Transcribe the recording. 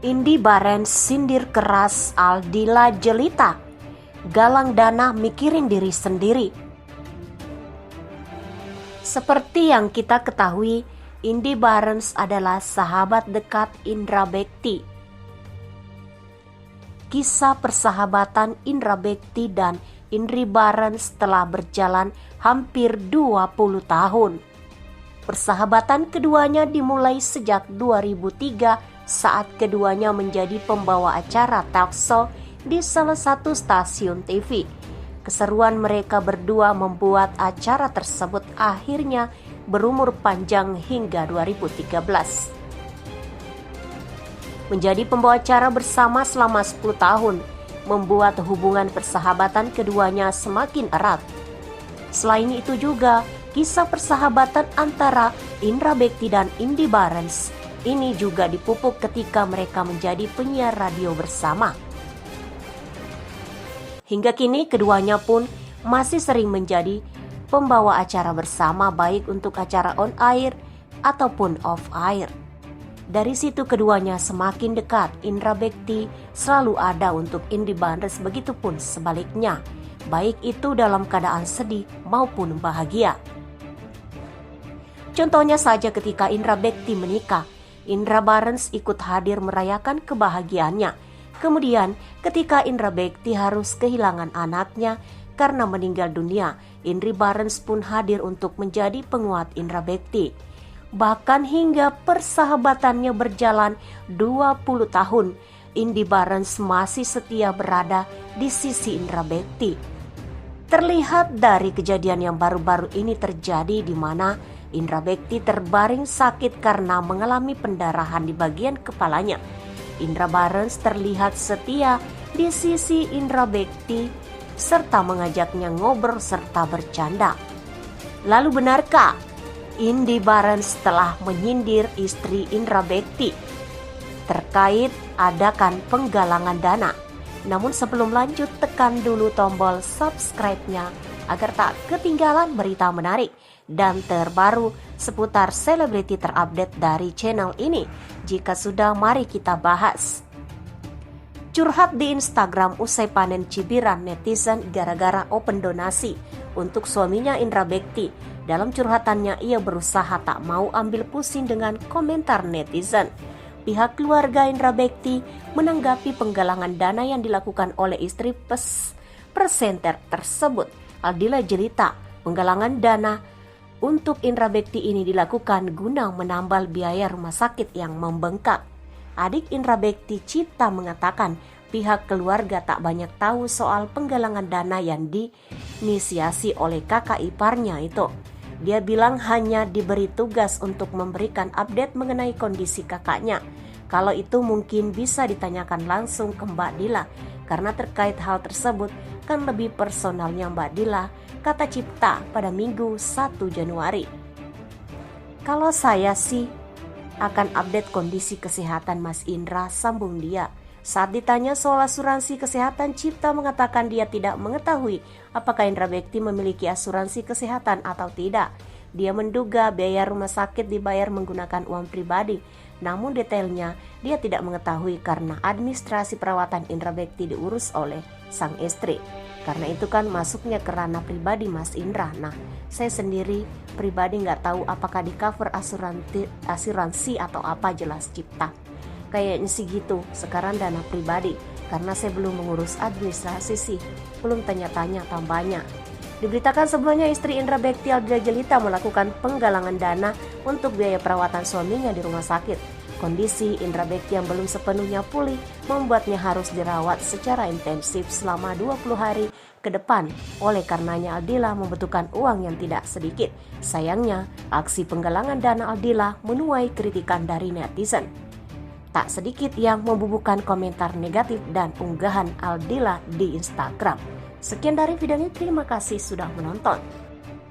Indy Barens sindir keras Aldila Jelita. Galang dana mikirin diri sendiri. Seperti yang kita ketahui, Indy Barens adalah sahabat dekat Indra Bekti. Kisah persahabatan Indra Bekti dan Indy Barens telah berjalan hampir 20 tahun. Persahabatan keduanya dimulai sejak 2003 saat keduanya menjadi pembawa acara talk show di salah satu stasiun TV. Keseruan mereka berdua membuat acara tersebut akhirnya berumur panjang hingga 2013. Menjadi pembawa acara bersama selama 10 tahun membuat hubungan persahabatan keduanya semakin erat. Selain itu juga, kisah persahabatan antara Indra Bekti dan Indy Barens ini juga dipupuk ketika mereka menjadi penyiar radio bersama. Hingga kini keduanya pun masih sering menjadi pembawa acara bersama baik untuk acara on air ataupun off air. Dari situ keduanya semakin dekat. Indra Bekti selalu ada untuk Indy Barens, begitupun sebaliknya, baik itu dalam keadaan sedih maupun bahagia. Contohnya saja ketika Indra Bekti menikah, Indra Barens ikut hadir merayakan kebahagiaannya. Kemudian ketika Indra Bekti harus kehilangan anaknya karena meninggal dunia, Indy Barens pun hadir untuk menjadi penguat Indra Bekti. Bahkan hingga persahabatannya berjalan 20 tahun, Indy Barens masih setia berada di sisi Indra Bekti. Terlihat dari kejadian yang baru-baru ini terjadi di mana Indra Bekti terbaring sakit karena mengalami pendarahan di bagian kepalanya. Indra Barens terlihat setia di sisi Indra Bekti serta mengajaknya ngobrol serta bercanda. Lalu benarkah Indy Barens telah menyindir istri Indra Bekti terkait adakan penggalangan dana? Namun sebelum lanjut, tekan dulu tombol subscribe-nya agar tak ketinggalan berita menarik dan terbaru seputar selebriti terupdate dari channel ini. Jika sudah, mari kita bahas. Curhat di Instagram usai panen cibiran netizen gara-gara open donasi untuk suaminya Indra Bekti. Dalam curhatannya, ia berusaha tak mau ambil pusing dengan komentar netizen. Pihak keluarga Indra Bekti menanggapi penggalangan dana yang dilakukan oleh istri presenter tersebut, Aldila Jelita. Penggalangan dana untuk Indra Bekti ini dilakukan guna menambal biaya rumah sakit yang membengkak. Adik Indra Bekti, Cipta, mengatakan pihak keluarga tak banyak tahu soal penggalangan dana yang diinisiasi oleh kakak iparnya itu. Dia bilang hanya diberi tugas untuk memberikan update mengenai kondisi kakaknya. Kalau itu mungkin bisa ditanyakan langsung ke Mbak Dila, karena terkait hal tersebut kan lebih personalnya Mbak Dila, kata Cipta pada Minggu 1 Januari. Kalau saya sih akan update kondisi kesehatan Mas Indra, sambung dia. Saat ditanya soal asuransi kesehatan, Cipta mengatakan dia tidak mengetahui apakah Indra Bekti memiliki asuransi kesehatan atau tidak. Dia menduga biaya rumah sakit dibayar menggunakan uang pribadi. Namun detailnya dia tidak mengetahui karena administrasi perawatan Indra Bekti diurus oleh sang istri. Karena itu kan masuknya ke ranah pribadi Mas Indra. Nah, saya sendiri pribadi nggak tahu apakah di cover asuransi atau apa, jelas Cipta. Kayaknya sih gitu, sekarang dana pribadi. Karena saya belum mengurus administrasi sih, belum tanya-tanya tambahnya. Diberitakan sebelumnya istri Indra Bekti, Aldila Jelita, melakukan penggalangan dana untuk biaya perawatan suaminya di rumah sakit. Kondisi Indra Bekti yang belum sepenuhnya pulih membuatnya harus dirawat secara intensif selama 20 hari ke depan. Oleh karenanya Aldila membutuhkan uang yang tidak sedikit. Sayangnya, aksi penggalangan dana Aldila menuai kritikan dari netizen. Tak sedikit yang membubuhkan komentar negatif dan unggahan Aldila di Instagram. Sekian dari video ini, terima kasih sudah menonton.